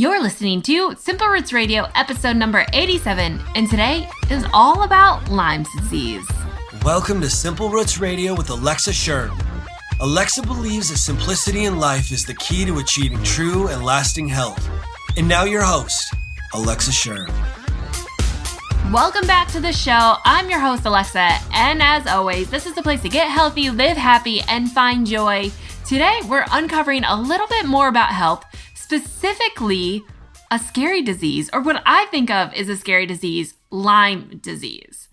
You're listening to Simple Roots Radio, episode number 87, and today is all about Lyme disease. Welcome to Simple Roots Radio with Alexa Shern. Alexa believes that simplicity in life is the key to achieving true and lasting health. And now your host, Alexa Shern. Welcome back to the show. I'm your host, Alexa, and as always, this is the place to get healthy, live happy, and find joy. Today, we're uncovering a little bit more about health, specifically a scary disease, or what I think of as a scary disease, Lyme disease.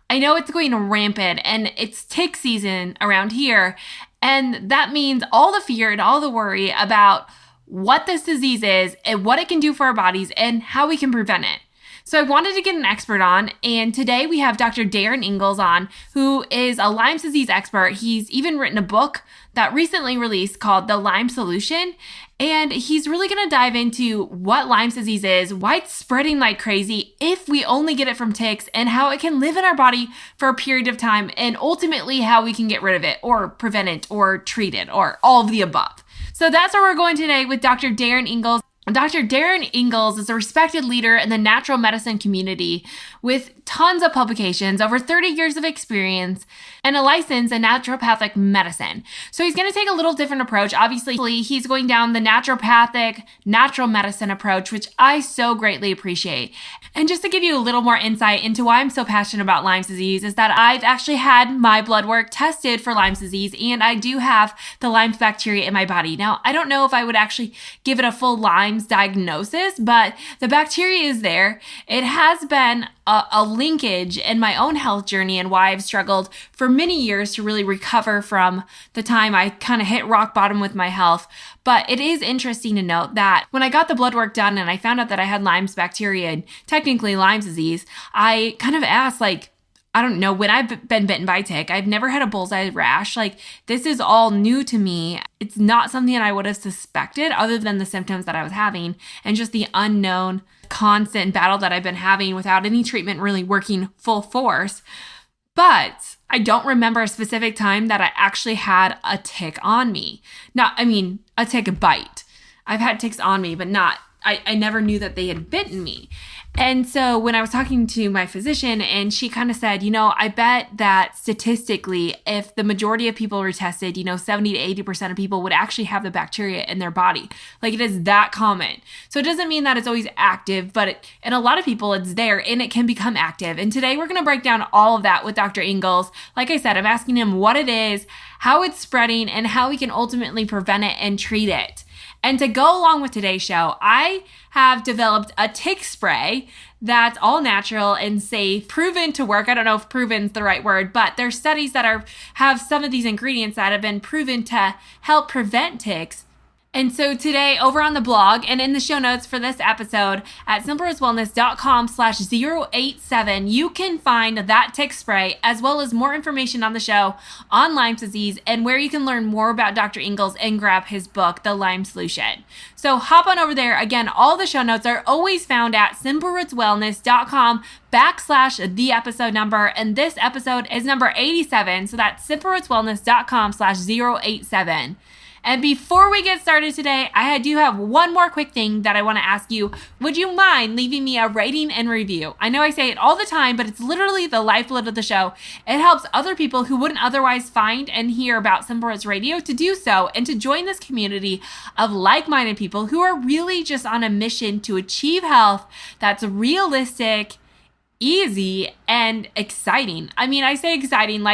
I know it's going rampant and it's tick season around here, and that means all the fear and all the worry about what this disease is and what it can do for our bodies and how we can prevent it. So I wanted to get an expert on, and today we have Dr. Darin Ingels on, who is a Lyme disease expert. He's even written a book that recently released called The Lyme Solution, and he's really going to dive into what Lyme disease is, why it's spreading like crazy if we only get it from ticks, and how it can live in our body for a period of time, and ultimately how we can get rid of it or prevent it or treat it or all of the above. So that's where we're going today with Dr. Darin Ingels. Dr. Darin Ingels is a respected leader in the natural medicine community with tons of publications, over 30 years of experience, and a license in naturopathic medicine. So he's going to take a little different approach. Obviously, he's going down the naturopathic, natural medicine approach, which I so greatly appreciate. And just to give you a little more insight into why I'm so passionate about Lyme disease is that I've actually had my blood work tested for Lyme disease, and I do have the Lyme bacteria in my body. Now, I don't know if I would actually give it a full Lyme diagnosis, but the bacteria is there. It has been a linkage in my own health journey and why I've struggled for many years to really recover from the time I kind of hit rock bottom with my health. But it is interesting to note that when I got the blood work done and I found out that I had Lyme's bacteria and technically Lyme disease, I kind of asked, I don't know, when I've been bitten by a tick, I've never had a bullseye rash. This is all new to me. It's not something that I would have suspected other than the symptoms that I was having and just the unknown constant battle that I've been having without any treatment really working full force. But I don't remember a specific time that I actually had a tick on me. A tick bite. I've had ticks on me, but I never knew that they had bitten me. And so when I was talking to my physician, and she kind of said, I bet that statistically, if the majority of people were tested, 70 to 80% of people would actually have the bacteria in their body. It is that common. So it doesn't mean that it's always active, but in a lot of people, it's there and it can become active. And today we're going to break down all of that with Dr. Ingels. Like I said, I'm asking him what it is, how it's spreading, and how we can ultimately prevent it and treat it. And to go along with today's show, I have developed a tick spray that's all natural and safe, proven to work. I don't know if proven's the right word, but there's studies that have some of these ingredients that have been proven to help prevent ticks. And so today over on the blog and in the show notes for this episode at simplerootswellness.com/087, you can find that tick spray as well as more information on the show on Lyme disease and where you can learn more about Dr. Ingels and grab his book, The Lyme Solution. So hop on over there. Again, all the show notes are always found at simplerootswellness.com/the episode number. And this episode is number 87. So that's simplerootswellness.com/087. And before we get started today, I do have one more quick thing that I want to ask you. Would you mind leaving me a rating and review? I know I say it all the time, but it's literally the lifeblood of the show. It helps other people who wouldn't otherwise find and hear about Simple Roots Radio to do so and to join this community of like-minded people who are really just on a mission to achieve health that's realistic, easy, and exciting. I say exciting,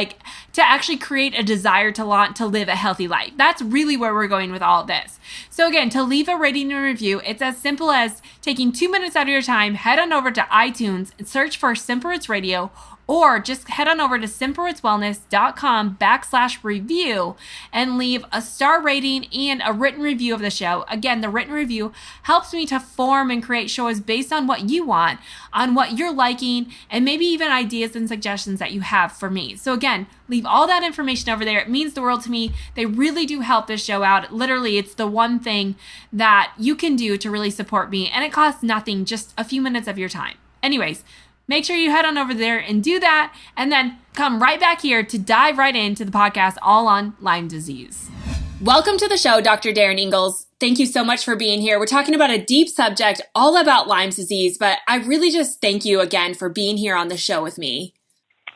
to actually create a desire to live a healthy life. That's really where we're going with all of this. So again, to leave a rating and review, it's as simple as taking 2 minutes out of your time, head on over to iTunes and search for Simple Roots Radio, or just head on over to simplerootswellness.com/review and leave a star rating and a written review of the show. Again, the written review helps me to form and create shows based on what you want, on what you're liking, and maybe even ideas and suggestions that you have for me. So again, leave all that information over there. It means the world to me. They really do help this show out. Literally, it's the one thing that you can do to really support me, and it costs nothing, just a few minutes of your time. Anyways, make sure you head on over there and do that, and then come right back here to dive right into the podcast all on Lyme disease. Welcome to the show, Dr. Darin Ingels. Thank you so much for being here. We're talking about a deep subject all about Lyme disease, but I really just thank you again for being here on the show with me.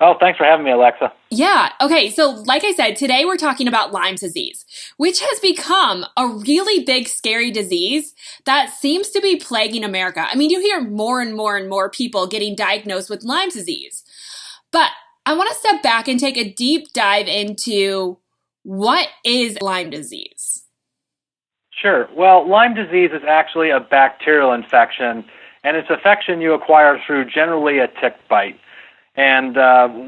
Oh, thanks for having me, Alexa. Yeah. Okay. So like I said, today we're talking about Lyme disease, which has become a really big, scary disease that seems to be plaguing America. I mean, you hear more and more and more people getting diagnosed with Lyme disease. But I want to step back and take a deep dive into what is Lyme disease. Sure. Well, Lyme disease is actually a bacterial infection, and it's an infection you acquire through generally a tick bite. And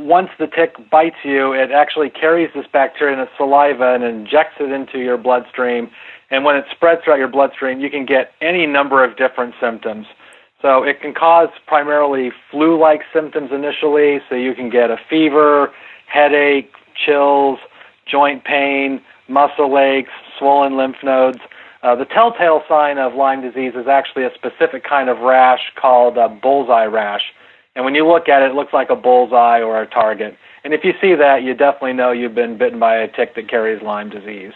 once the tick bites you, it actually carries this bacteria in its saliva and injects it into your bloodstream. And when it spreads throughout your bloodstream, you can get any number of different symptoms. So it can cause primarily flu-like symptoms initially, so you can get a fever, headache, chills, joint pain, muscle aches, swollen lymph nodes. The telltale sign of Lyme disease is actually a specific kind of rash called a bullseye rash. And when you look at it, it looks like a bullseye or a target. And if you see that, you definitely know you've been bitten by a tick that carries Lyme disease.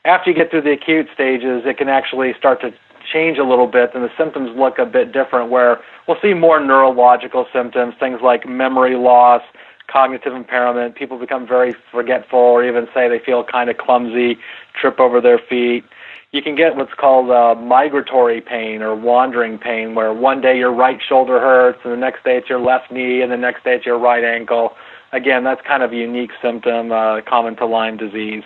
After you get through the acute stages, it can actually start to change a little bit, and the symptoms look a bit different, where we'll see more neurological symptoms, things like memory loss, cognitive impairment. People become very forgetful, or even say they feel kind of clumsy, trip over their feet. You can get what's called migratory pain or wandering pain, where one day your right shoulder hurts, and the next day it's your left knee, and the next day it's your right ankle. Again, that's kind of a unique symptom common to Lyme disease.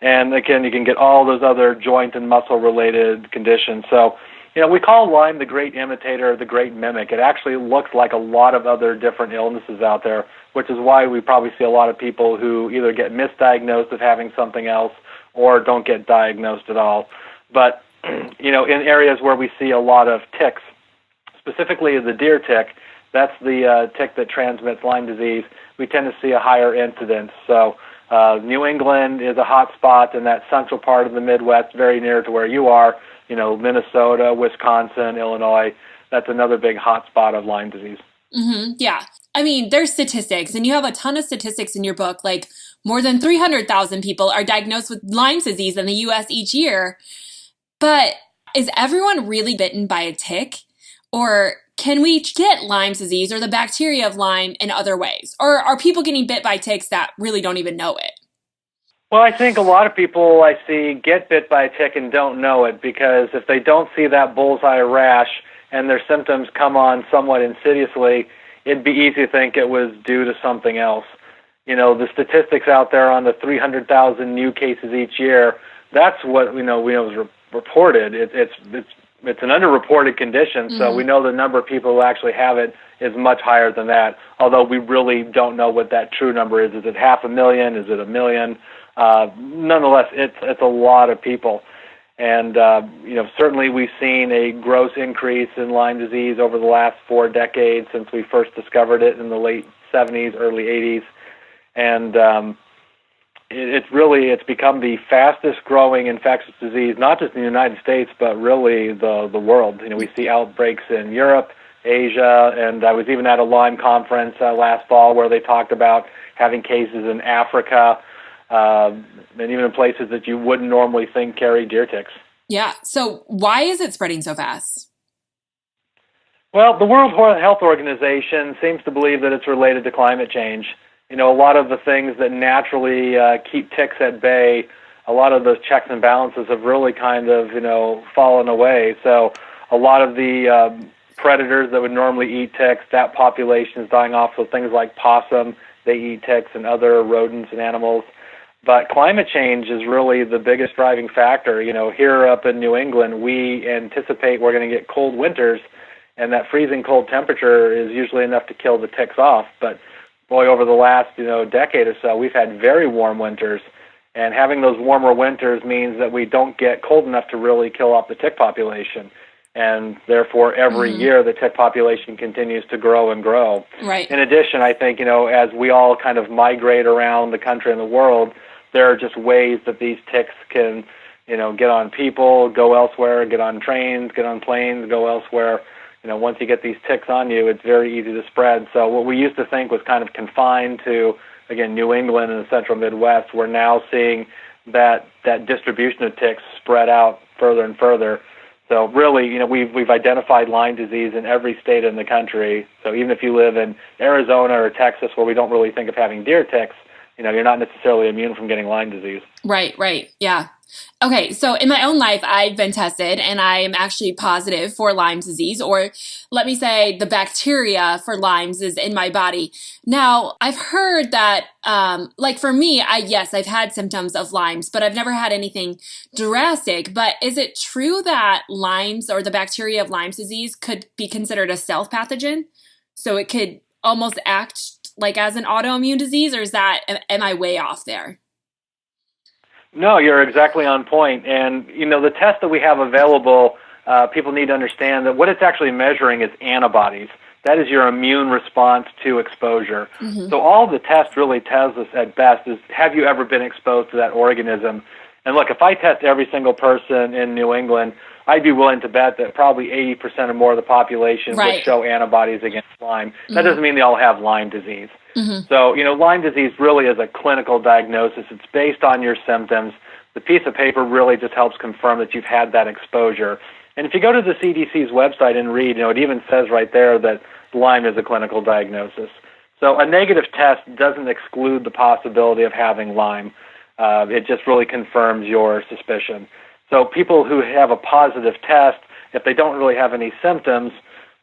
And again, you can get all those other joint and muscle-related conditions. So, we call Lyme the great imitator, the great mimic. It actually looks like a lot of other different illnesses out there, which is why we probably see a lot of people who either get misdiagnosed of having something else or don't get diagnosed at all. But, in areas where we see a lot of ticks, specifically the deer tick, that's the tick that transmits Lyme disease, we tend to see a higher incidence. So New England is a hot spot in that central part of the Midwest, very near to where you are, Minnesota, Wisconsin, Illinois. That's another big hot spot of Lyme disease. Mm-hmm. Yeah. I mean, there's statistics, and you have a ton of statistics in your book, like more than 300,000 people are diagnosed with Lyme disease in the U.S. each year. But is everyone really bitten by a tick? Or can we get Lyme disease or the bacteria of Lyme in other ways? Or are people getting bit by ticks that really don't even know it? Well, I think a lot of people I see get bit by a tick and don't know it, because if they don't see that bullseye rash and their symptoms come on somewhat insidiously, it'd be easy to think it was due to something else. The statistics out there on the 300,000 new cases each year, that's what we know is reported. It's an underreported condition, so we know the number of people who actually have it is much higher than that, although we really don't know what that true number is. Is it 500,000? Is it 1 million? Nonetheless, it's a lot of people. And, certainly we've seen a gross increase in Lyme disease over the last 4 decades since we first discovered it in the late 70s, early 80s. And it's become the fastest growing infectious disease, not just in the United States, but really the world. We see outbreaks in Europe, Asia, and I was even at a Lyme conference last fall where they talked about having cases in Africa, and even in places that you wouldn't normally think carry deer ticks. Yeah. So why is it spreading so fast? Well, the World Health Organization seems to believe that it's related to climate change. A lot of the things that naturally keep ticks at bay, a lot of those checks and balances have really kind of, fallen away. So a lot of the predators that would normally eat ticks, that population is dying off. So things like possum, they eat ticks, and other rodents and animals. But climate change is really the biggest driving factor. Here up in New England, we anticipate we're going to get cold winters, and that freezing cold temperature is usually enough to kill the ticks off. But boy, over the last decade or so, we've had very warm winters, and having those warmer winters means that we don't get cold enough to really kill off the tick population. And therefore, every year the tick population continues to grow and grow. Right. In addition, I think, as we all kind of migrate around the country and the world, there are just ways that these ticks can, get on people, go elsewhere, get on trains, get on planes, go elsewhere. Once you get these ticks on you, it's very easy to spread. So what we used to think was kind of confined to, again, New England and the central Midwest, we're now seeing that distribution of ticks spread out further and further. So really, we've identified Lyme disease in every state in the country. So even if you live in Arizona or Texas, where we don't really think of having deer ticks, you're not necessarily immune from getting Lyme disease. Right. Yeah. Okay, so in my own life, I've been tested and I am actually positive for Lyme disease, or let me say the bacteria for Lyme's is in my body. Now, I've heard that, like for me, I've had symptoms of Lyme's, but I've never had anything drastic. But is it true that Lyme's or the bacteria of Lyme's disease could be considered a self-pathogen? So it could almost act like as an autoimmune disease, or am I way off there? No, you're exactly on point. And, the test that we have available, people need to understand that what it's actually measuring is antibodies. That is your immune response to exposure. Mm-hmm. So all the test really tells us at best is, have you ever been exposed to that organism? And look, if I test every single person in New England, I'd be willing to bet that probably 80% or more of the population would show antibodies against Lyme. Mm-hmm. That doesn't mean they all have Lyme disease. Mm-hmm. So, Lyme disease really is a clinical diagnosis. It's based on your symptoms. The piece of paper really just helps confirm that you've had that exposure. And if you go to the CDC's website and read, it even says right there that Lyme is a clinical diagnosis. So a negative test doesn't exclude the possibility of having Lyme. It just really confirms your suspicion. So people who have a positive test, if they don't really have any symptoms,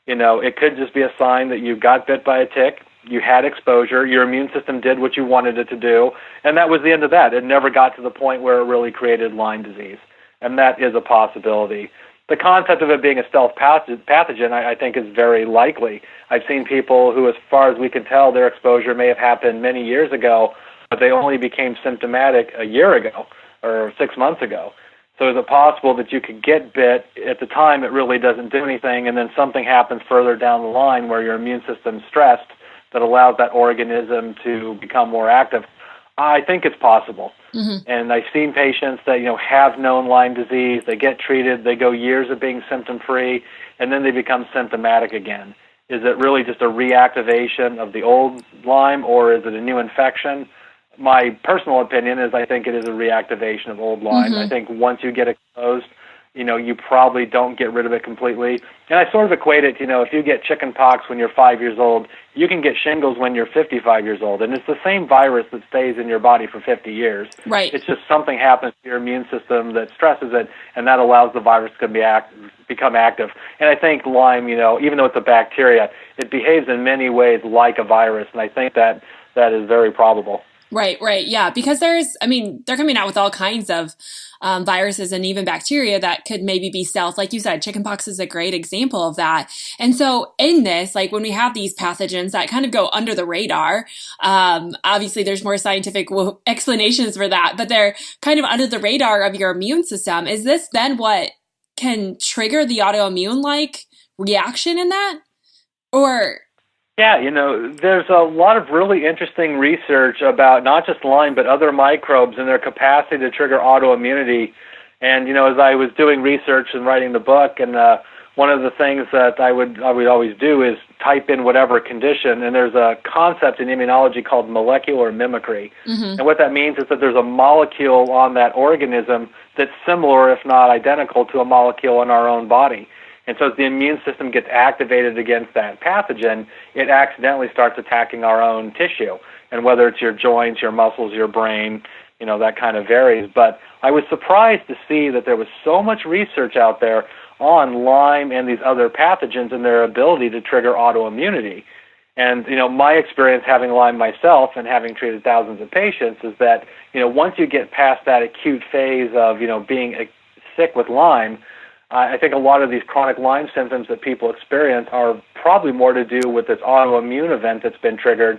it could just be a sign that you got bit by a tick, you had exposure, your immune system did what you wanted it to do, and that was the end of that. It never got to the point where it really created Lyme disease, and that is a possibility. The concept of it being a stealth pathogen, I think, is very likely. I've seen people who, as far as we can tell, their exposure may have happened many years ago, but they only became symptomatic a year ago or 6 months ago. So is it possible that you could get bit at the time it really doesn't do anything, and then something happens further down the line where your immune system's stressed that allows that organism to become more active? I think it's possible. Mm-hmm. And I've seen patients that, have known Lyme disease, they get treated, they go years of being symptom-free, and then they become symptomatic again. Is it really just a reactivation of the old Lyme, or is it a new infection? My personal opinion is I think it is a reactivation of old Lyme. Mm-hmm. I think once you get exposed, you probably don't get rid of it completely. And I sort of equate it, if you get chicken pox when you're 5 years old, you can get shingles when you're 55 years old. And it's the same virus that stays in your body for 50 years. Right. It's just something happens to your immune system that stresses it, and that allows the virus to become active. And I think Lyme, even though it's a bacteria, it behaves in many ways like a virus, and I think that is very probable. Right. Yeah, because they're coming out with all kinds of viruses and even bacteria that could maybe be stealth. Like you said, chickenpox is a great example of that. And so in this, like when we have these pathogens that kind of go under the radar, obviously there's more scientific explanations for that, but they're kind of under the radar of your immune system. Is this then what can trigger the autoimmune-like reaction in that? Or... Yeah, there's a lot of really interesting research about not just Lyme, but other microbes and their capacity to trigger autoimmunity. And, as I was doing research and writing the book, and one of the things that I would always do is type in whatever condition, and there's a concept in immunology called molecular mimicry. Mm-hmm. And what that means is that there's a molecule on that organism that's similar, if not identical, to a molecule in our own body. And so as the immune system gets activated against that pathogen, it accidentally starts attacking our own tissue. And whether it's your joints, your muscles, your brain, that kind of varies. But I was surprised to see that there was so much research out there on Lyme and these other pathogens and their ability to trigger autoimmunity. And, my experience having Lyme myself and having treated thousands of patients is that, once you get past that acute phase of, being sick with Lyme, I think a lot of these chronic Lyme symptoms that people experience are probably more to do with this autoimmune event that's been triggered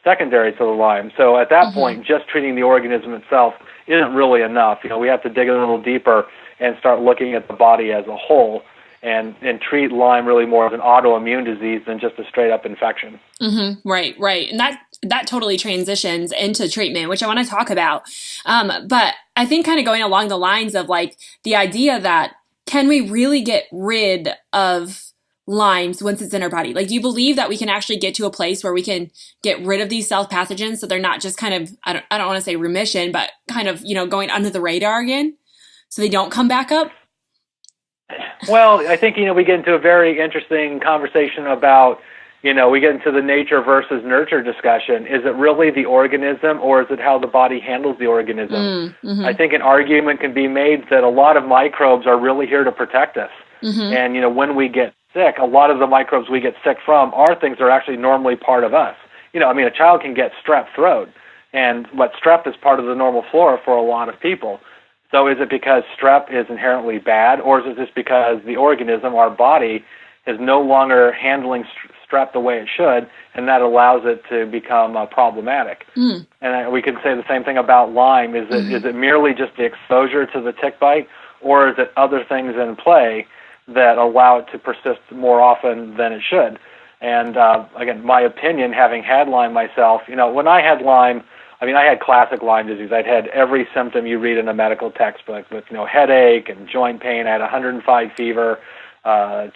secondary to the Lyme. So at that point, just treating the organism itself isn't really enough. We have to dig a little deeper and start looking at the body as a whole and treat Lyme really more as an autoimmune disease than just a straight-up infection. Mm-hmm. Right. And that totally transitions into treatment, which I want to talk about. But I think kind of going along the lines of like the idea that can we really get rid of Lyme's once it's in our body? Like, do you believe that we can actually get to a place where we can get rid of these self-pathogens so they're not just kind of, I don't want to say remission, but kind of, going under the radar again so they don't come back up? Well, I think, we get into a very interesting conversation about, we get into the nature versus nurture discussion. Is it really the organism, or is it how the body handles the organism? Mm-hmm. I think an argument can be made that a lot of microbes are really here to protect us. Mm-hmm. And, when we get sick, a lot of the microbes we get sick from are things that are actually normally part of us. A child can get strep throat, and strep is part of the normal flora for a lot of people. So is it because strep is inherently bad, or is it just because the organism, our body, is no longer handling strep the way it should, and that allows it to become problematic? Mm. And we could say the same thing about Lyme. Is it merely just the exposure to the tick bite, or is it other things in play that allow it to persist more often than it should? And again, my opinion, having had Lyme myself, when I had Lyme, I had classic Lyme disease. I'd had every symptom you read in a medical textbook with, headache and joint pain. I had 105 fever,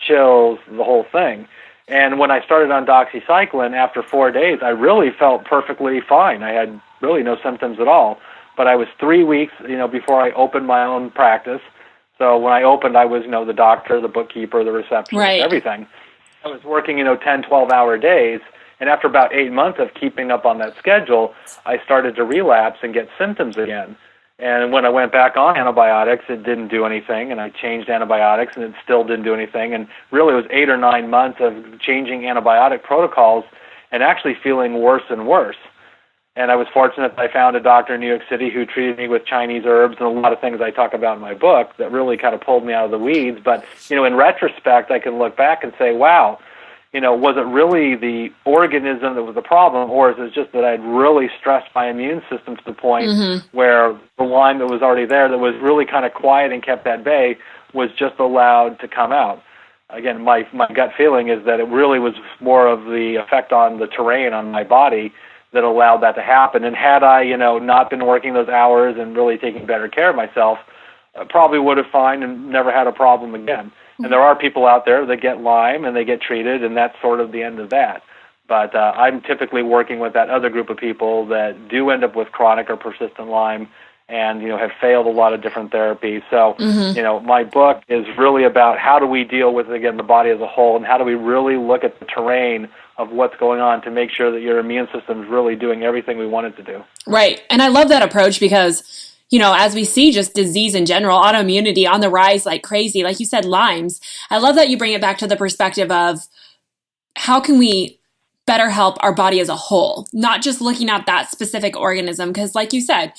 chills, the whole thing. And when I started on doxycycline, after 4 days, I really felt perfectly fine. I had really no symptoms at all. But I was 3 weeks, before I opened my own practice. So when I opened, I was, the doctor, the bookkeeper, the receptionist, right, everything. I was working, 10, 12-hour days. And after about 8 months of keeping up on that schedule, I started to relapse and get symptoms again. And when I went back on antibiotics, it didn't do anything. And I changed antibiotics, and it still didn't do anything. And really, it was 8 or 9 months of changing antibiotic protocols and actually feeling worse and worse. And I was fortunate that I found a doctor in New York City who treated me with Chinese herbs and a lot of things I talk about in my book that really kind of pulled me out of the weeds. But, in retrospect, I can look back and say, wow, was it really the organism that was the problem, or is it just that I'd really stressed my immune system to the point where the Lyme that was already there, that was really kind of quiet and kept at bay, was just allowed to come out? Again, my gut feeling is that it really was more of the effect on the terrain on my body that allowed that to happen. And had I, not been working those hours and really taking better care of myself, I probably would have fine and never had a problem again. And there are people out there that get Lyme and they get treated, and that's sort of the end of that. But I'm typically working with that other group of people that do end up with chronic or persistent Lyme and, have failed a lot of different therapies. So, my book is really about how do we deal with, again, the body as a whole, and how do we really look at the terrain of what's going on to make sure that your immune system is really doing everything we want it to do. Right. And I love that approach because, as we see just disease in general, autoimmunity on the rise like crazy, like you said, Lyme's, I love that you bring it back to the perspective of how can we better help our body as a whole, not just looking at that specific organism. Because like you said,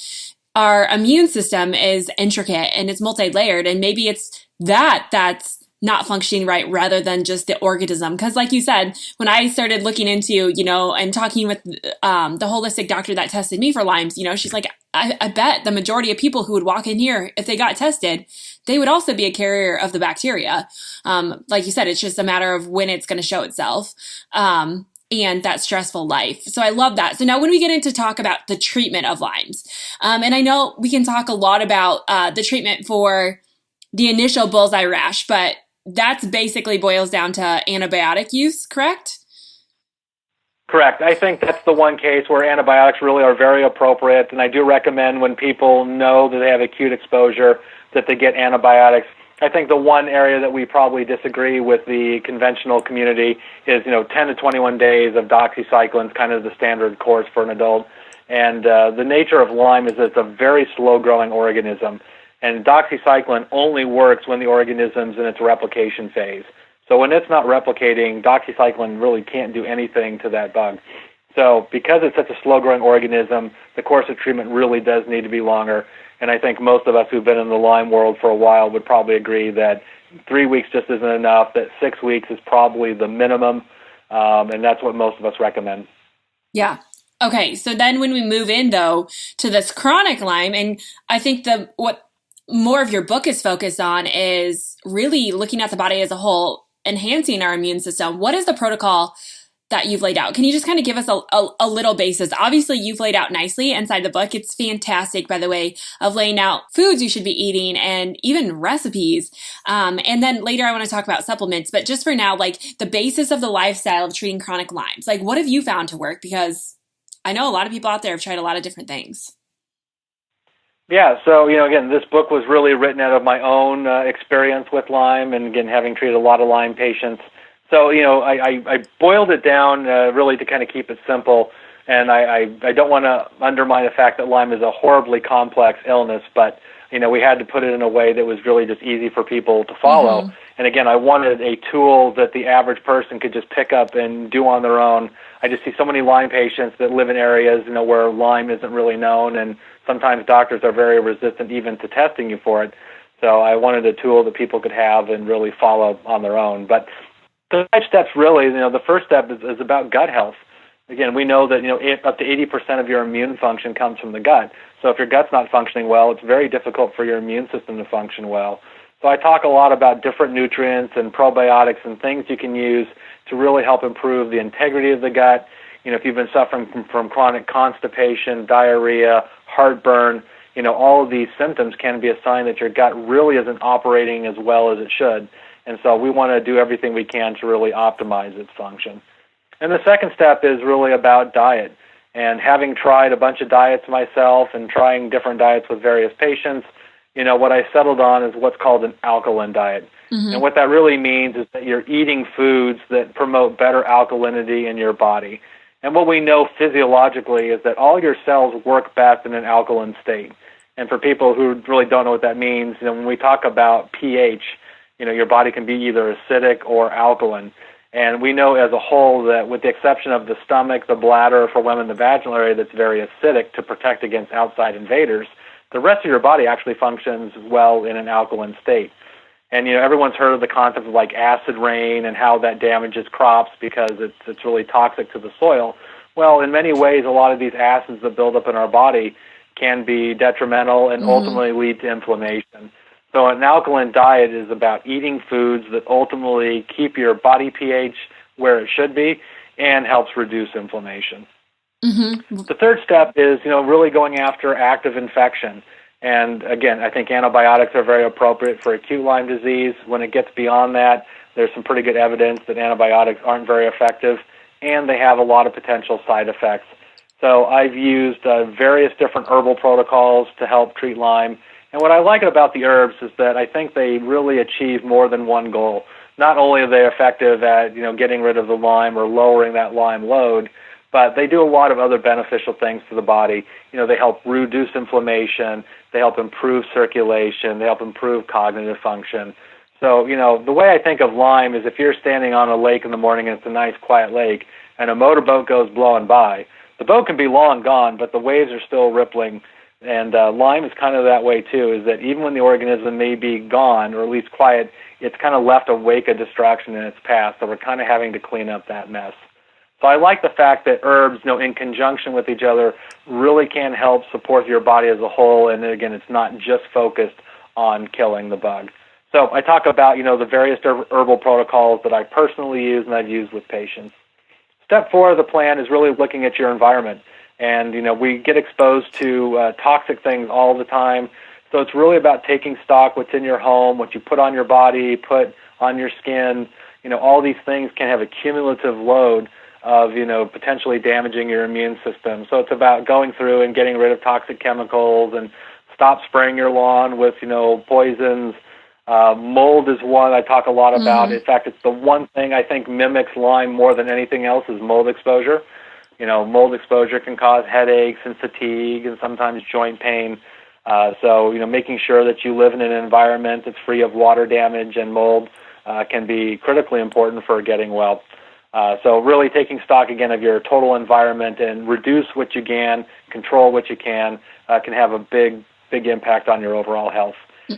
our immune system is intricate and it's multi-layered, and maybe it's that's not functioning right rather than just the organism. Because like you said, when I started looking into, and talking with the holistic doctor that tested me for Lyme's, she's like, I bet the majority of people who would walk in here, if they got tested, they would also be a carrier of the bacteria. Like you said, it's just a matter of when it's going to show itself. And that stressful life. So I love that. So now when we get into talk about the treatment of Lyme's, and I know we can talk a lot about the treatment for the initial bullseye rash, but that's basically boils down to antibiotic use, correct? Correct. I think that's the one case where antibiotics really are very appropriate, and I do recommend when people know that they have acute exposure that they get antibiotics. I think the one area that we probably disagree with the conventional community is, 10 to 21 days of doxycycline is kind of the standard course for an adult. And the nature of Lyme is that it's a very slow-growing organism, and doxycycline only works when the organism's in its replication phase. So when it's not replicating, doxycycline really can't do anything to that bug. So because it's such a slow-growing organism, the course of treatment really does need to be longer. And I think most of us who've been in the Lyme world for a while would probably agree that 3 weeks just isn't enough, that 6 weeks is probably the minimum, and that's what most of us recommend. Yeah. Okay, so then when we move in, though, to this chronic Lyme, and I think what more of your book is focused on is really looking at the body as a whole, enhancing our immune system. What is the protocol that you've laid out. Can you just kind of give us a little basis? Obviously, you've laid out nicely inside the book. It's fantastic, by the way, of laying out foods you should be eating and even recipes. And then later I want to talk about supplements, but just for now, like the basis of the lifestyle of treating chronic Lyme's. Like, what have you found to work? Because I know a lot of people out there have tried a lot of different things. Yeah, so, again, this book was really written out of my own experience with Lyme, and again, having treated a lot of Lyme patients. So, I boiled it down really to kind of keep it simple, and I don't want to undermine the fact that Lyme is a horribly complex illness, but, we had to put it in a way that was really just easy for people to follow. Mm-hmm. And again, I wanted a tool that the average person could just pick up and do on their own. I just see so many Lyme patients that live in areas, where Lyme isn't really known, and sometimes doctors are very resistant even to testing you for it. So I wanted a tool that people could have and really follow on their own. But the 5 steps really, the first step is about gut health. Again, we know that, up to 80% of your immune function comes from the gut. So if your gut's not functioning well, it's very difficult for your immune system to function well. So I talk a lot about different nutrients and probiotics and things you can use to really help improve the integrity of the gut. If you've been suffering from chronic constipation, diarrhea, heartburn, all of these symptoms can be a sign that your gut really isn't operating as well as it should. And so we want to do everything we can to really optimize its function. And the second step is really about diet. And having tried a bunch of diets myself and trying different diets with various patients, what I settled on is what's called an alkaline diet. Mm-hmm. And what that really means is that you're eating foods that promote better alkalinity in your body. And what we know physiologically is that all your cells work best in an alkaline state. And for people who really don't know what that means, when we talk about pH, your body can be either acidic or alkaline. And we know as a whole that with the exception of the stomach, the bladder, for women, the vaginal area that's very acidic to protect against outside invaders, the rest of your body actually functions well in an alkaline state. And, everyone's heard of the concept of like acid rain and how that damages crops because it's really toxic to the soil. Well, in many ways, a lot of these acids that build up in our body can be detrimental and ultimately lead to inflammation. So an alkaline diet is about eating foods that ultimately keep your body pH where it should be and helps reduce inflammation. Mm-hmm. The third step is, really going after active infection. And again, I think antibiotics are very appropriate for acute Lyme disease. When it gets beyond that, there's some pretty good evidence that antibiotics aren't very effective, and they have a lot of potential side effects. So I've used various different herbal protocols to help treat Lyme. And what I like about the herbs is that I think they really achieve more than one goal. Not only are they effective at, getting rid of the Lyme or lowering that Lyme load, but they do a lot of other beneficial things to the body. They help reduce inflammation, they help improve circulation, they help improve cognitive function. So, the way I think of Lyme is if you're standing on a lake in the morning and it's a nice quiet lake and a motorboat goes blowing by, the boat can be long gone, but the waves are still rippling. And Lyme is kind of that way too, is that even when the organism may be gone, or at least quiet, it's kind of left a wake of destruction in its path, so we're kind of having to clean up that mess. So I like the fact that herbs, in conjunction with each other, really can help support your body as a whole, and again, it's not just focused on killing the bug. So I talk about, the various herbal protocols that I personally use and I've used with patients. Step 4 of the plan is really looking at your environment. And, we get exposed to toxic things all the time. So it's really about taking stock what's in your home, what you put on your body, put on your skin. All these things can have a cumulative load of, potentially damaging your immune system. So it's about going through and getting rid of toxic chemicals and stop spraying your lawn with, poisons. Mold is one I talk a lot about. In fact, it's the one thing I think mimics Lyme more than anything else is mold exposure. Mold exposure can cause headaches and fatigue and sometimes joint pain. So, making sure that you live in an environment that's free of water damage and mold can be critically important for getting well. So really taking stock, again, of your total environment and reduce what you can, control what you can have a big impact on your overall health.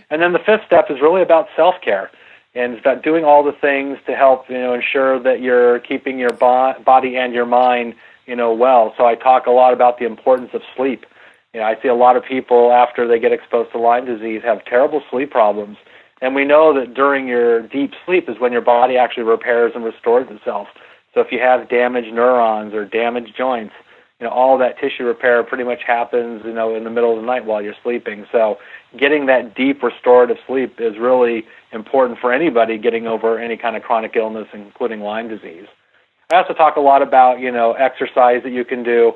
And then the 5th step is really about self-care. And it's about doing all the things to help, ensure that you're keeping your body and your mind, well. So I talk a lot about the importance of sleep. I see a lot of people after they get exposed to Lyme disease have terrible sleep problems. And we know that during your deep sleep is when your body actually repairs and restores itself. So if you have damaged neurons or damaged joints, all that tissue repair pretty much happens, in the middle of the night while you're sleeping. So getting that deep restorative sleep is really important for anybody getting over any kind of chronic illness, including Lyme disease. I also talk a lot about, exercise that you can do,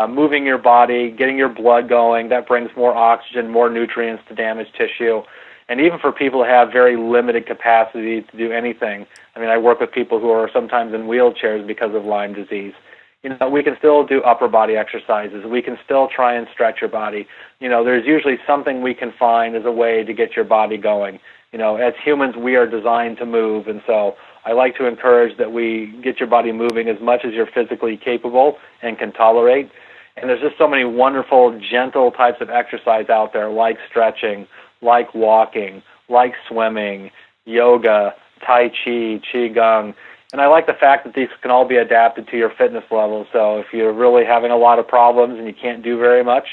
moving your body, getting your blood going. That brings more oxygen, more nutrients to damaged tissue. And even for people who have very limited capacity to do anything, I work with people who are sometimes in wheelchairs because of Lyme disease. We can still do upper body exercises. We can still try and stretch your body. There's usually something we can find as a way to get your body going. As humans, we are designed to move, and so I like to encourage that we get your body moving as much as you're physically capable and can tolerate. And there's just so many wonderful, gentle types of exercise out there, like stretching, like walking, like swimming, yoga, Tai Chi, Qigong. And I like the fact that these can all be adapted to your fitness level. So if you're really having a lot of problems and you can't do very much,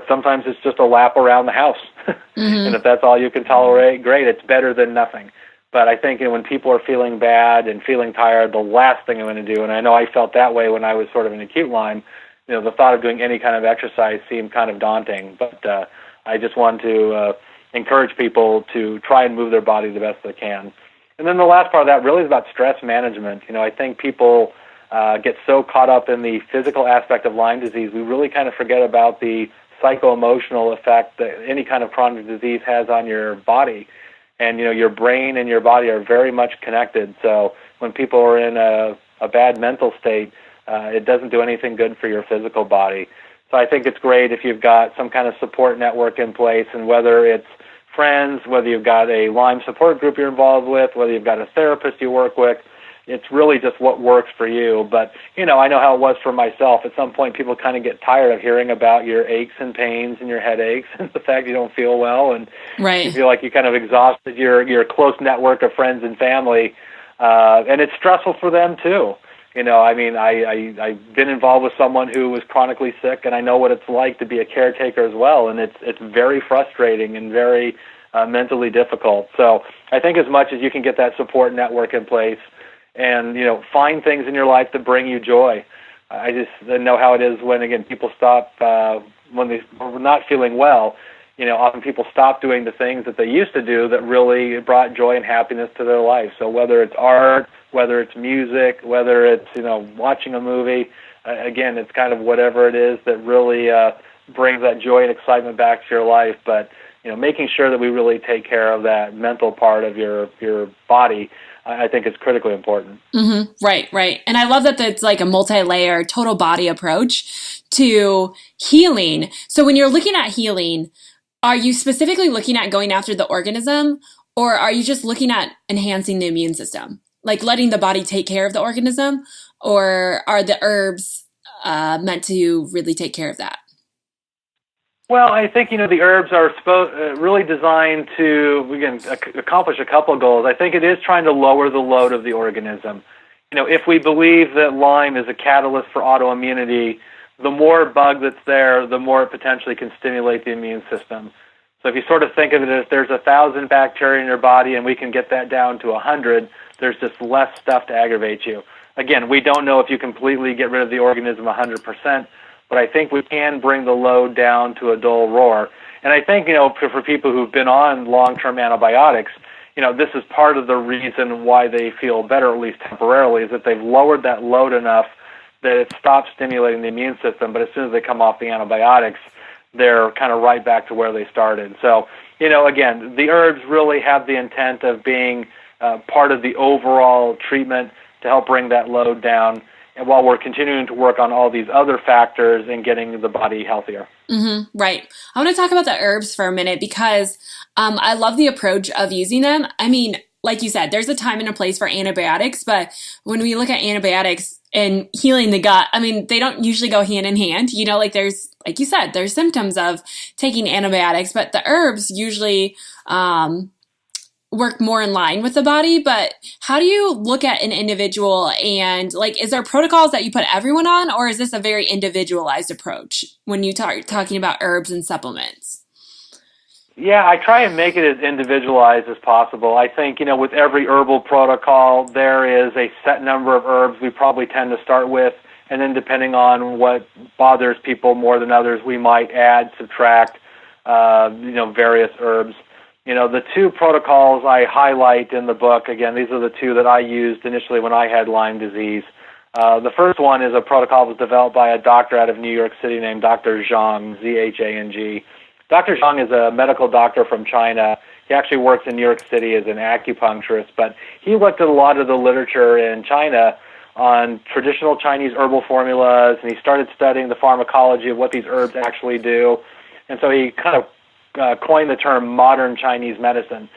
sometimes it's just a lap around the house. Mm-hmm. And if that's all you can tolerate, great, it's better than nothing. But I think when people are feeling bad and feeling tired, the last thing I'm going to do, and I know I felt that way when I was sort of in acute Lyme, the thought of doing any kind of exercise seemed kind of daunting. But I just want to encourage people to try and move their body the best they can. And then the last part of that really is about stress management. I think people get so caught up in the physical aspect of Lyme disease, we really kind of forget about the psycho-emotional effect that any kind of chronic disease has on your body. And, your brain and your body are very much connected. So when people are in a bad mental state, it doesn't do anything good for your physical body. So I think it's great if you've got some kind of support network in place, and whether it's friends, whether you've got a Lyme support group you're involved with, whether you've got a therapist you work with, it's really just what works for you. But, I know how it was for myself. At some point, people kind of get tired of hearing about your aches and pains and your headaches and the fact you don't feel well, and right. You feel like you kind of exhausted your close network of friends and family, and it's stressful for them too. I've been involved with someone who was chronically sick, and I know what it's like to be a caretaker as well, and it's very frustrating and very mentally difficult. So I think as much as you can get that support network in place and, find things in your life that bring you joy. I just know how it is when, again, people stop, when they're not feeling well, often people stop doing the things that they used to do that really brought joy and happiness to their life. So whether it's art, whether it's music, whether it's, watching a movie, again, it's kind of whatever it is that really brings that joy and excitement back to your life. But, making sure that we really take care of that mental part of your body, I think is critically important. Mm-hmm. Right. And I love that it's like a multi-layer total body approach to healing. So when you're looking at healing, are you specifically looking at going after the organism, or are you just looking at enhancing the immune system? Like letting the body take care of the organism, or are the herbs meant to really take care of that? Well, I think, the herbs are really designed to, again, accomplish a couple of goals. I think it is trying to lower the load of the organism. If we believe that Lyme is a catalyst for autoimmunity, the more bug that's there, the more it potentially can stimulate the immune system. So if you sort of think of it as there's 1,000 bacteria in your body and we can get that down to 100, there's just less stuff to aggravate you. Again, we don't know if you completely get rid of the organism 100%, but I think we can bring the load down to a dull roar. And I think, for people who've been on long-term antibiotics, this is part of the reason why they feel better, at least temporarily, is that they've lowered that load enough that it stops stimulating the immune system. But as soon as they come off the antibiotics, they're kind of right back to where they started. So, again, the herbs really have the intent of being part of the overall treatment to help bring that load down, and while we're continuing to work on all these other factors and getting the body healthier. Mm-hmm, right. I want to talk about the herbs for a minute because I love the approach of using them. Like you said, there's a time and a place for antibiotics, but when we look at antibiotics and healing the gut, they don't usually go hand in hand. There's, like you said, there's symptoms of taking antibiotics, but the herbs usually work more in line with the body. But how do you look at an individual, and is there protocols that you put everyone on, or is this a very individualized approach when you talking about herbs and supplements? Yeah, I try and make it as individualized as possible. I think, with every herbal protocol, there is a set number of herbs we probably tend to start with, and then depending on what bothers people more than others, we might add, subtract, various herbs. The two protocols I highlight in the book, again, these are the two that I used initially when I had Lyme disease. The first one is a protocol that was developed by a doctor out of New York City named Dr. Zhang, Z-H-A-N-G. Dr. Zhang is a medical doctor from China. He actually works in New York City as an acupuncturist, but he looked at a lot of the literature in China on traditional Chinese herbal formulas, and he started studying the pharmacology of what these herbs actually do. And so he kind of coined the term modern Chinese medicine.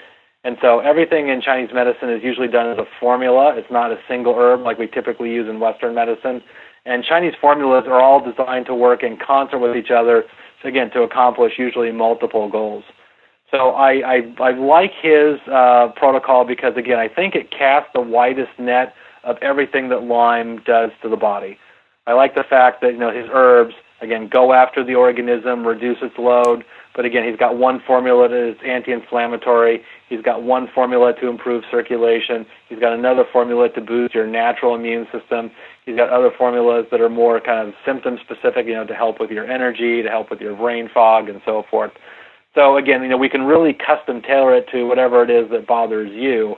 And so everything in Chinese medicine is usually done as a formula. It's not a single herb like we typically use in Western medicine. And Chinese formulas are all designed to work in concert with each other, again, to accomplish usually multiple goals. So I like his protocol because, again, I think it casts the widest net of everything that Lyme does to the body. I like the fact that, his herbs, again, go after the organism, reduce its load, but again, he's got one formula that is anti-inflammatory. He's got one formula to improve circulation. He's got another formula to boost your natural immune system. He's got other formulas that are more kind of symptom-specific, to help with your energy, to help with your brain fog, and so forth. So again, we can really custom tailor it to whatever it is that bothers you.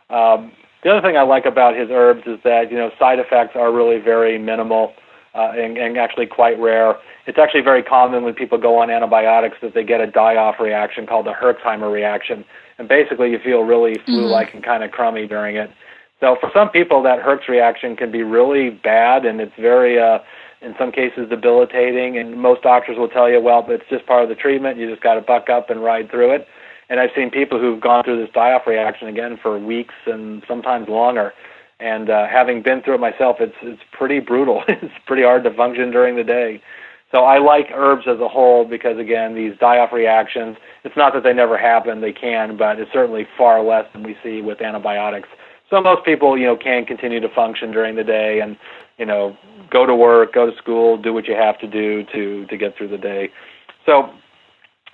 The other thing I like about his herbs is that, side effects are really very minimal and actually quite rare. It's actually very common when people go on antibiotics that they get a die-off reaction called the Herxheimer reaction. And basically you feel really flu-like and kind of crummy during it. So for some people, that Herx reaction can be really bad, and it's very, in some cases, debilitating. And most doctors will tell you, well, it's just part of the treatment. You just got to buck up and ride through it. And I've seen people who've gone through this die-off reaction again for weeks and sometimes longer. And having been through it myself, it's pretty brutal. It's pretty hard to function during the day. So I like herbs as a whole because, again, these die-off reactions, it's not that they never happen, they can, but it's certainly far less than we see with antibiotics. So most people, can continue to function during the day and, go to work, go to school, do what you have to do to get through the day. So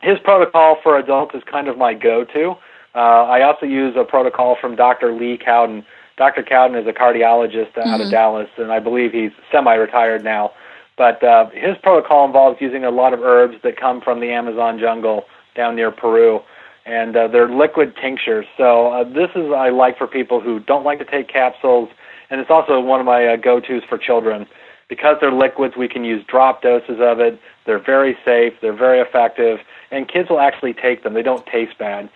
his protocol for adults is kind of my go-to. I also use a protocol from Dr. Lee Cowden. Dr. Cowden is a cardiologist out of Dallas, and I believe he's semi-retired now. But his protocol involves using a lot of herbs that come from the Amazon jungle down near Peru, and they're liquid tinctures. So this is I like for people who don't like to take capsules, and it's also one of my go-tos for children. Because they're liquids, we can use drop doses of it. They're very safe, they're very effective, and kids will actually take them. They don't taste bad.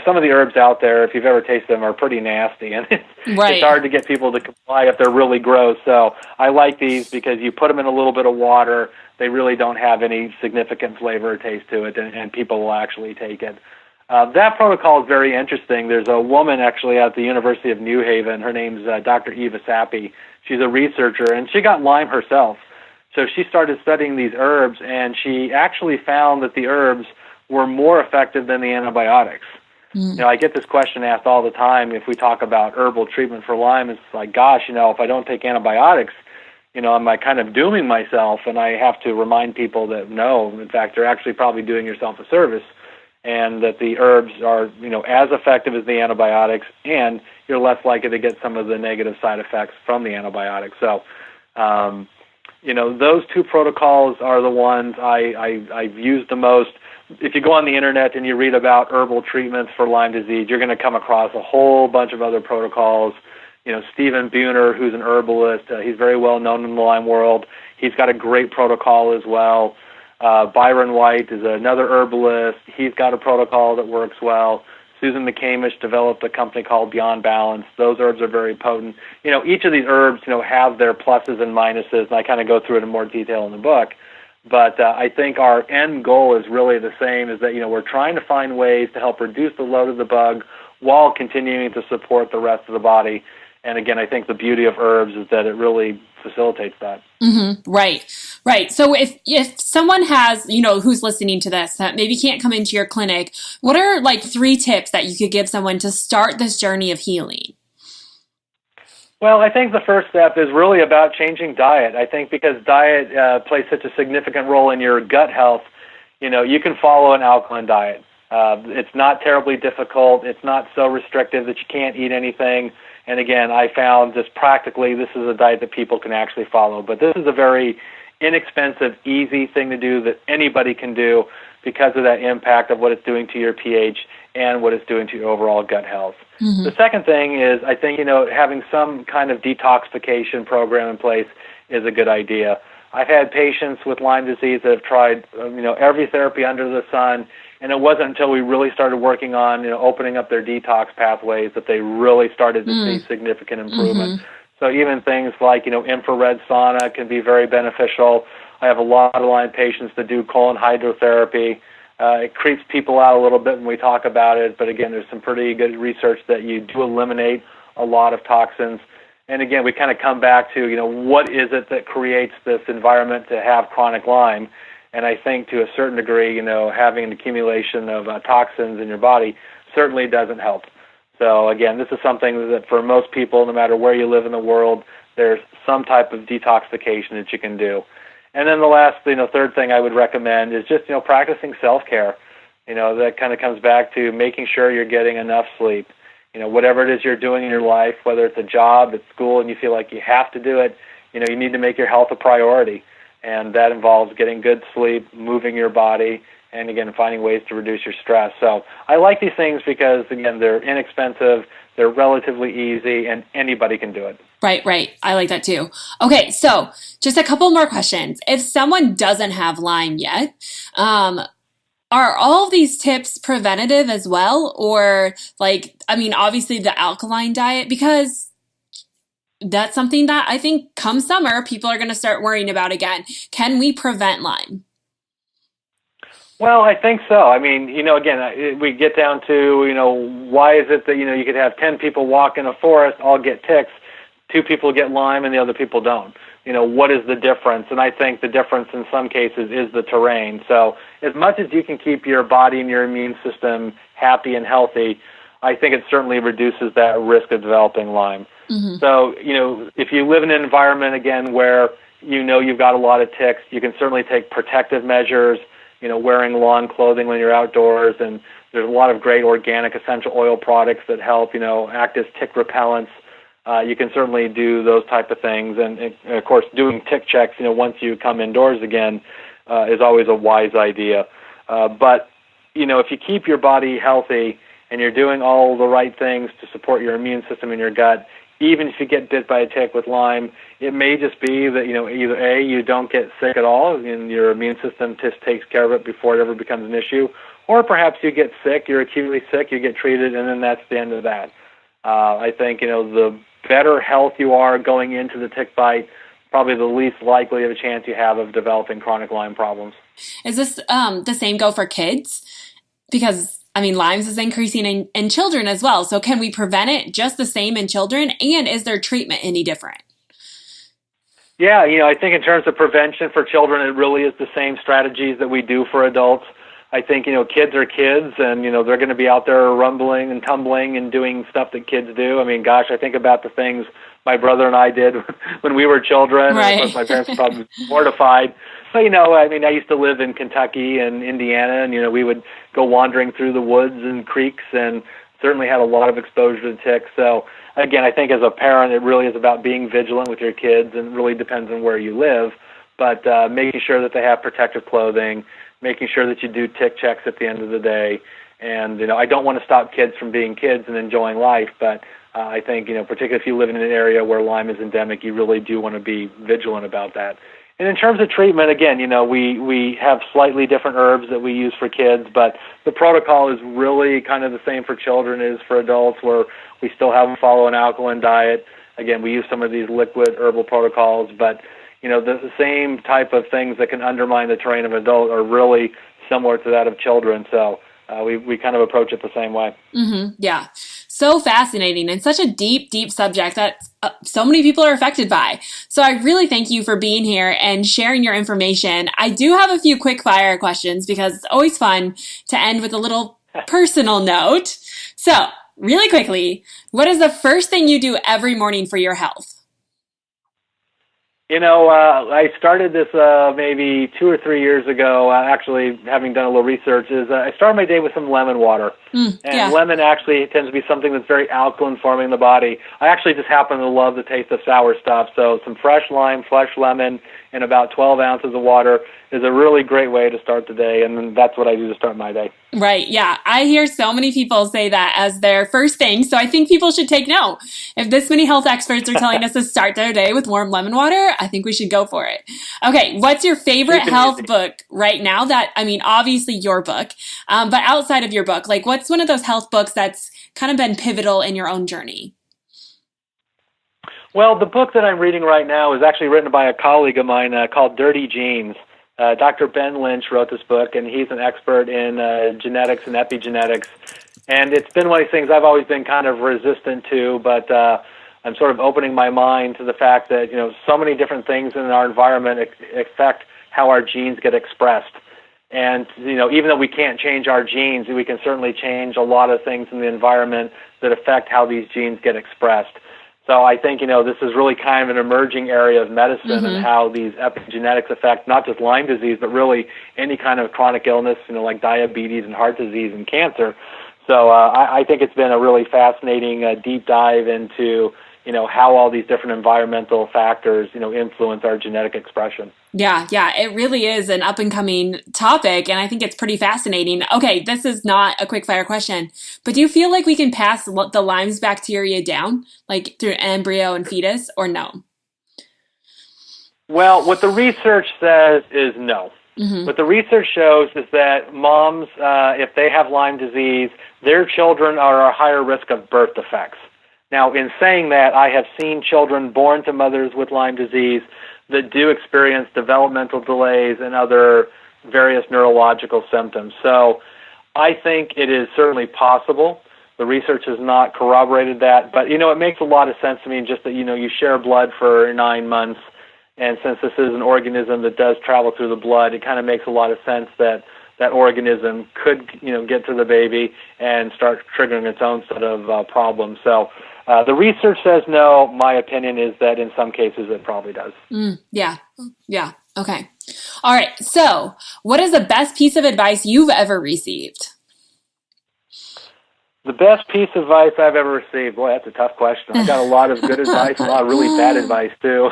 Some of the herbs out there, if you've ever tasted them, are pretty nasty, and it's hard to get people to comply if they're really gross. So I like these because you put them in a little bit of water. They really don't have any significant flavor or taste to it, and people will actually take it. That protocol is very interesting. There's a woman actually at the University of New Haven. Her name's Dr. Eva Sappi. She's a researcher, and she got Lyme herself. So she started studying these herbs, and she actually found that the herbs were more effective than the antibiotics. I get this question asked all the time if we talk about herbal treatment for Lyme. It's like, gosh, if I don't take antibiotics, am I kind of dooming myself? And I have to remind people that no, in fact, they're actually probably doing yourself a service, and that the herbs are, as effective as the antibiotics, and you're less likely to get some of the negative side effects from the antibiotics. So, those two protocols are the ones I've used the most. If you go on the internet and you read about herbal treatments for Lyme disease, you're going to come across a whole bunch of other protocols. Stephen Buhner, who's an herbalist, he's very well known in the Lyme world. He's got a great protocol as well. Byron White is another herbalist. He's got a protocol that works well. Susan McCamish developed a company called Beyond Balance. Those herbs are very potent. Each of these herbs, have their pluses and minuses, and I kind of go through it in more detail in the book. But I think our end goal is really the same, is that, we're trying to find ways to help reduce the load of the bug while continuing to support the rest of the body. And again, I think the beauty of herbs is that it really facilitates that. Right. So if someone has, who's listening to this that maybe can't come into your clinic, what are 3 tips that you could give someone to start this journey of healing? Well, I think the first step is really about changing diet. I think because diet plays such a significant role in your gut health, you can follow an alkaline diet. It's not terribly difficult. It's not so restrictive that you can't eat anything. And again, I found just practically this is a diet that people can actually follow. But this is a very inexpensive, easy thing to do that anybody can do because of that impact of what it's doing to your pH and what it's doing to your overall gut health. Mm-hmm. The second thing is, I think, having some kind of detoxification program in place is a good idea. I've had patients with Lyme disease that have tried, every therapy under the sun, and it wasn't until we really started working on, opening up their detox pathways that they really started to see significant improvement. Mm-hmm. So even things like, infrared sauna can be very beneficial. I have a lot of Lyme patients that do colon hydrotherapy. It creeps people out a little bit when we talk about it, but again, there's some pretty good research that you do eliminate a lot of toxins. And again, we kind of come back to, what is it that creates this environment to have chronic Lyme? And I think to a certain degree, having an accumulation of toxins in your body certainly doesn't help. So again, this is something that for most people, no matter where you live in the world, there's some type of detoxification that you can do. And then the last, third thing I would recommend is just, practicing self-care. That kind of comes back to making sure you're getting enough sleep. Whatever it is you're doing in your life, whether it's a job, at school, and you feel like you have to do it, you need to make your health a priority. And that involves getting good sleep, moving your body, and again, finding ways to reduce your stress. So I like these things because, again, they're inexpensive, they're relatively easy, and anybody can do it. Right. I like that too. Okay, so just a couple more questions. If someone doesn't have Lyme yet, are all of these tips preventative as well? Or obviously the alkaline diet, because that's something that I think come summer, people are going to start worrying about again. Can we prevent Lyme? Well, I think so. Again, we get down to, why is it that, you could have 10 people walk in a forest, all get ticks, 2 people get Lyme and the other people don't. What is the difference? And I think the difference in some cases is the terrain. So as much as you can keep your body and your immune system happy and healthy, I think it certainly reduces that risk of developing Lyme. Mm-hmm. So, if you live in an environment, again, where you've got a lot of ticks, you can certainly take protective measures, wearing lawn clothing when you're outdoors, and there's a lot of great organic essential oil products that help, act as tick repellents. You can certainly do those type of things. And of course, doing tick checks, once you come indoors again, is always a wise idea. But, if you keep your body healthy and you're doing all the right things to support your immune system in your gut, even if you get bit by a tick with Lyme, it may just be that, either A, you don't get sick at all and your immune system just takes care of it before it ever becomes an issue, or perhaps you get sick, you're acutely sick, you get treated, and then that's the end of that. I think, the better health you are going into the tick bite, probably the least likely of a chance you have of developing chronic Lyme problems. Is this the same go for kids? Because, Lyme's is increasing in children as well. So can we prevent it just the same in children? And is their treatment any different? Yeah, I think in terms of prevention for children, it really is the same strategies that we do for adults. I think, kids are kids and, they're going to be out there rumbling and tumbling and doing stuff that kids do. I think about the things my brother and I did when we were children. Right. And of course, my parents were probably mortified. But, I used to live in Kentucky and Indiana, and, we would go wandering through the woods and creeks and certainly had a lot of exposure to ticks. So, again, I think as a parent, it really is about being vigilant with your kids, and it really depends on where you live. But making sure that they have protective clothing, making sure that you do tick checks at the end of the day. And, I don't want to stop kids from being kids and enjoying life, but I think, particularly if you live in an area where Lyme is endemic, you really do want to be vigilant about that. And in terms of treatment, again, we have slightly different herbs that we use for kids, but the protocol is really kind of the same for children as for adults, where we still have them follow an alkaline diet. Again, we use some of these liquid herbal protocols, but the same type of things that can undermine the terrain of an adult are really similar to that of children. So we kind of approach it the same way. Mm-hmm. Yeah. So fascinating and such a deep, deep subject that so many people are affected by. So I really thank you for being here and sharing your information. I do have a few quick fire questions because it's always fun to end with a little personal note. So really quickly, what is the first thing you do every morning for your health? I started this maybe 2 or 3 years ago, actually having done a little research, I started my day with some lemon water. And lemon actually tends to be something that's very alkaline forming in the body. I actually just happen to love the taste of sour stuff, so some fresh lime, fresh lemon, and about 12 ounces of water is a really great way to start the day, and that's what I do to start my day. Right, yeah. I hear so many people say that as their first thing, so I think people should take note. If this many health experts are telling us to start their day with warm lemon water, I think we should go for it. Okay, what's your favorite health book right now? Obviously your book, but outside of your book, like what's one of those health books that's kind of been pivotal in your own journey? Well, the book that I'm reading right now is actually written by a colleague of mine called Dirty Genes. Dr. Ben Lynch wrote this book, and he's an expert in genetics and epigenetics. And it's been one of these things I've always been kind of resistant to, but I'm sort of opening my mind to the fact that, so many different things in our environment affect how our genes get expressed. And, even though we can't change our genes, we can certainly change a lot of things in the environment that affect how these genes get expressed. So I think, this is really kind of an emerging area of medicine and how these epigenetics affect not just Lyme disease, but really any kind of chronic illness, like diabetes and heart disease and cancer. So I think it's been a really fascinating deep dive into, how all these different environmental factors, influence our genetic expression. Yeah, it really is an up-and-coming topic, and I think it's pretty fascinating. Okay, this is not a quick-fire question, but do you feel like we can pass the Lyme's bacteria down, like through embryo and fetus, or no? Well, what the research says is no. What the research shows is that moms, if they have Lyme disease, their children are at a higher risk of birth defects. Now, in saying that, I have seen children born to mothers with Lyme disease that do experience developmental delays and other various neurological symptoms. So I think it is certainly possible. The research has not corroborated that, but, it makes a lot of sense to me just that, you share blood for 9 months, and since this is an organism that does travel through the blood, it kind of makes a lot of sense that that organism could, get to the baby and start triggering its own set of problems. So the research says no. My opinion is that in some cases it probably does. Yeah. Okay. All right. So what is the best piece of advice you've ever received? The best piece of advice I've ever received? Boy, that's a tough question. I got a lot of good advice, a lot of really bad advice too.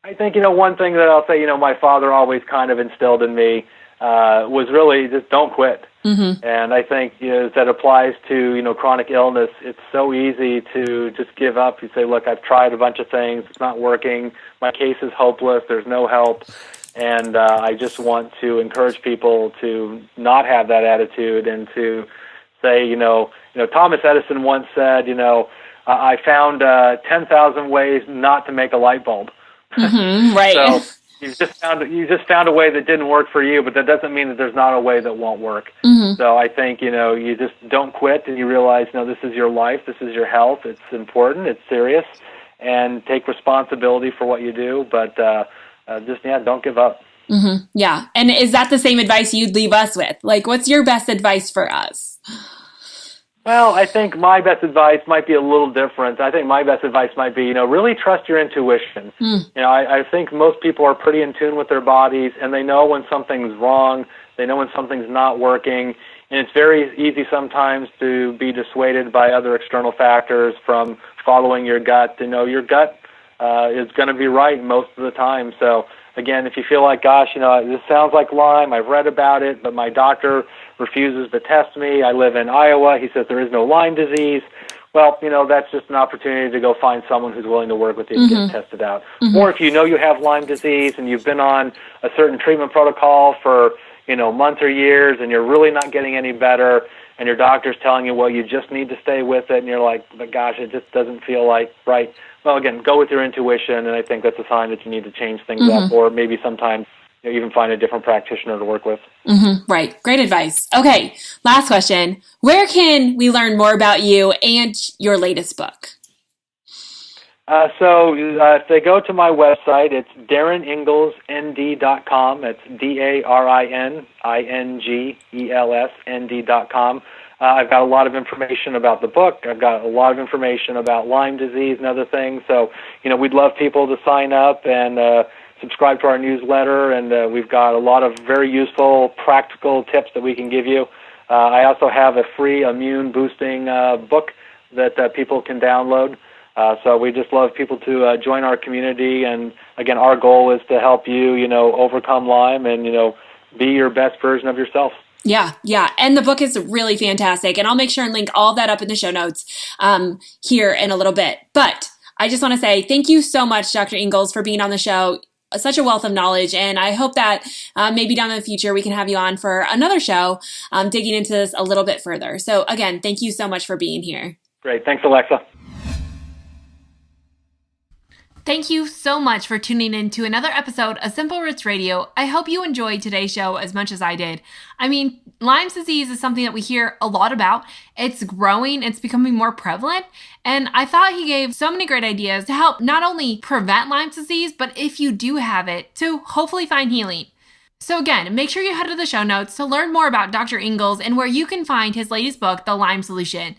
I think, one thing that I'll say, my father always kind of instilled in me was really just don't quit. And I think that applies to, chronic illness. It's so easy to just give up. You say, look, I've tried a bunch of things. It's not working. My case is hopeless. There's no help. And I just want to encourage people to not have that attitude and to say, Thomas Edison once said, I found 10,000 ways not to make a light bulb. Right. So you just found a way that didn't work for you, but that doesn't mean that there's not a way that won't work. So I think, you just don't quit and you realize, this is your life, this is your health, it's important, it's serious, and take responsibility for what you do, but don't give up. Yeah. And is that the same advice you'd leave us with? Like, what's your best advice for us? Well, I think my best advice might be a little different. I think my best advice might be, really trust your intuition. I think most people are pretty in tune with their bodies, and they know when something's wrong, they know when something's not working, and it's very easy sometimes to be dissuaded by other external factors from following your gut. Your gut is going to be right most of the time. So, again, if you feel like, gosh, this sounds like Lyme, I've read about it, but my doctor refuses to test me. I live in Iowa. He says there is no Lyme disease. Well, that's just an opportunity to go find someone who's willing to work with you to get tested out. Or if you know you have Lyme disease and you've been on a certain treatment protocol for, months or years and you're really not getting any better and your doctor's telling you, well, you just need to stay with it, and you're like, but gosh, it just doesn't feel like right. Well, again, go with your intuition, and I think that's a sign that you need to change things up, or maybe sometimes even find a different practitioner to work with. Right. Great advice. Okay. Last question. Where can we learn more about you and your latest book? So if they go to my website, it's DarinIngelsND.com. It's DarinIngelsND.com. I've got a lot of information about the book. I've got a lot of information about Lyme disease and other things. So, we'd love people to sign up and subscribe to our newsletter. And we've got a lot of very useful, practical tips that we can give you. I also have a free immune boosting book that people can download. So we just love people to join our community. And again, our goal is to help you, overcome Lyme and, be your best version of yourself. Yeah. And the book is really fantastic. And I'll make sure and link all of that up in the show notes here in a little bit. But I just want to say thank you so much, Dr. Ingels, for being on the show. Such a wealth of knowledge. And I hope that maybe down in the future we can have you on for another show digging into this a little bit further. So again, thank you so much for being here. Great. Thanks, Alexa. Thank you so much for tuning in to another episode of Simple Roots Radio. I hope you enjoyed today's show as much as I did. I mean, Lyme disease is something that we hear a lot about. It's growing, it's becoming more prevalent, and I thought he gave so many great ideas to help not only prevent Lyme disease, but if you do have it, to hopefully find healing. So again, make sure you head to the show notes to learn more about Dr. Ingels and where you can find his latest book, The Lyme Solution.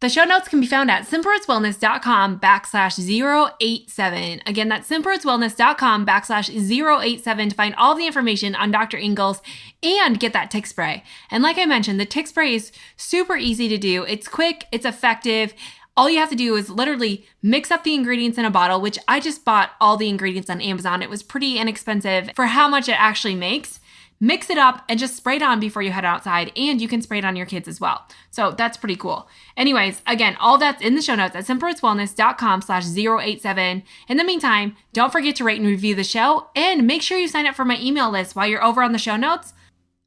The show notes can be found at simplerootswellness.com/087. Again, that's simplerootswellness.com/087 to find all the information on Dr. Ingels and get that tick spray. And like I mentioned, the tick spray is super easy to do. It's quick, it's effective. All you have to do is literally mix up the ingredients in a bottle, which I just bought all the ingredients on Amazon. It was pretty inexpensive for how much it actually makes. Mix it up and just spray it on before you head outside, and you can spray it on your kids as well. So that's pretty cool. Anyways, again, all that's in the show notes at simplerootswellness.com/087. In the meantime, don't forget to rate and review the show, and make sure you sign up for my email list while you're over on the show notes.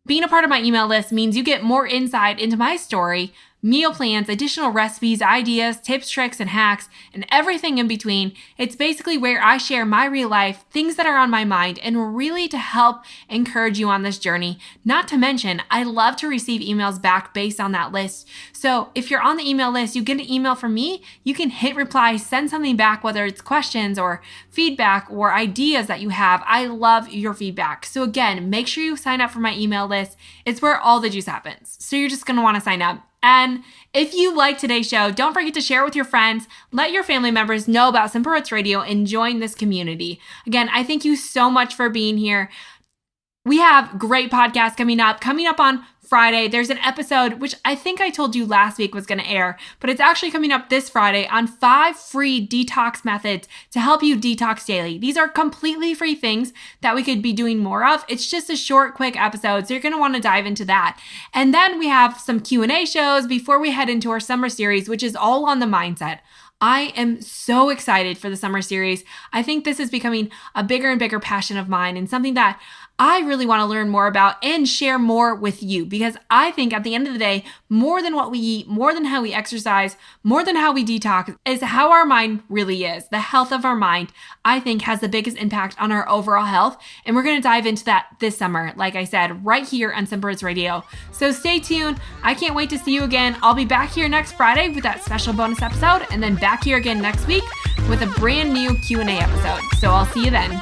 Being a part of my email list means you get more insight into my story, meal plans, additional recipes, ideas, tips, tricks, and hacks, and everything in between. It's basically where I share my real life, things that are on my mind, and really to help encourage you on this journey. Not to mention, I love to receive emails back based on that list. So if you're on the email list, you get an email from me, you can hit reply, send something back, whether it's questions or feedback or ideas that you have. I love your feedback. So again, make sure you sign up for my email list. It's where all the juice happens. So you're just going to want to sign up. And if you like today's show, don't forget to share it with your friends, let your family members know about Simple Roots Radio, and join this community. Again, I thank you so much for being here. We have great podcasts coming up on Friday. There's an episode, which I think I told you last week was going to air, but it's actually coming up this Friday on 5 free detox methods to help you detox daily. These are completely free things that we could be doing more of. It's just a short, quick episode, so you're going to want to dive into that. And then we have some Q&A shows before we head into our summer series, which is all on the mindset. I am so excited for the summer series. I think this is becoming a bigger and bigger passion of mine, and something that I really want to learn more about and share more with you, because I think at the end of the day, more than what we eat, more than how we exercise, more than how we detox, is how our mind really is. The health of our mind, I think, has the biggest impact on our overall health. And we're going to dive into that this summer, like I said, right here on Simple Roots Radio. So stay tuned. I can't wait to see you again. I'll be back here next Friday with that special bonus episode, and then back here again next week with a brand new Q&A episode. So I'll see you then.